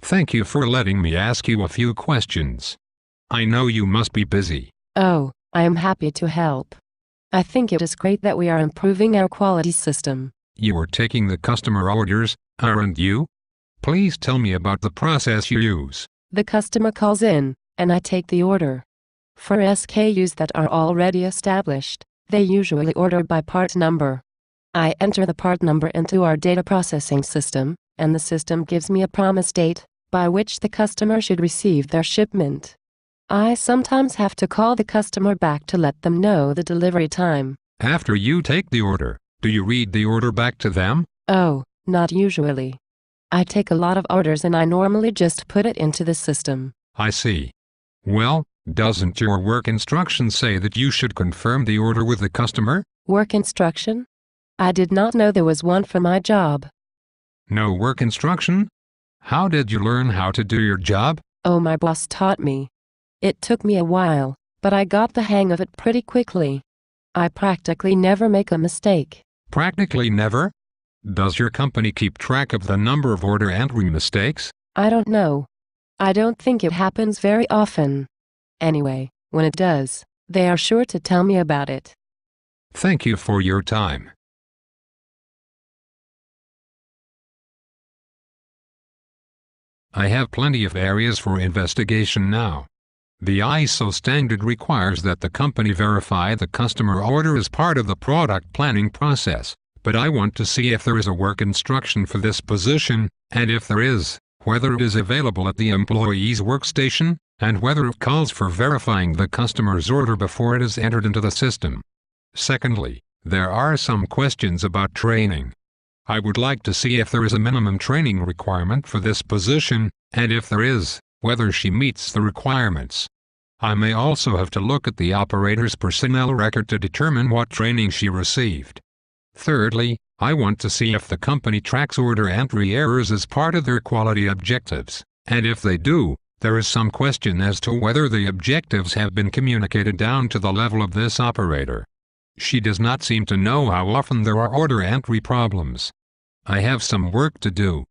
Thank you for letting me ask you a few questions. I know you must be busy. Oh, I am happy to help. I think it is great that we are improving our quality system. You are taking the customer orders, aren't you? Please tell me about the process you use. The customer calls in, and I take the order. For SKUs that are already established, they usually order by part number. I enter the part number into our data processing system, and the system gives me a promise date, by which the customer should receive their shipment. I sometimes have to call the customer back to let them know the delivery time. After you take the order, do you read the order back to them? Oh, not usually. I take a lot of orders and I normally just put it into the system. I see. Well, doesn't your work instruction say that you should confirm the order with the customer? Work instruction? I did not know there was one for my job. No work instruction? How did you learn how to do your job? Oh, my boss taught me. It took me a while, but I got the hang of it pretty quickly. I practically never make a mistake. Practically never? Does your company keep track of the number of order entry mistakes? I don't know. I don't think it happens very often. Anyway, when it does, they are sure to tell me about it. Thank you for your time. I have plenty of areas for investigation now. The ISO standard requires that the company verify the customer order as part of the product planning process, but I want to see if there is a work instruction for this position, and if there is, whether it is available at the employee's workstation, and whether it calls for verifying the customer's order before it is entered into the system. Secondly, there are some questions about training. I would like to see if there is a minimum training requirement for this position, and if there is, whether she meets the requirements. I may also have to look at the operator's personnel record to determine what training she received. Thirdly, I want to see if the company tracks order entry errors as part of their quality objectives, and if they do, there is some question as to whether the objectives have been communicated down to the level of this operator. She does not seem to know how often there are order entry problems. I have some work to do,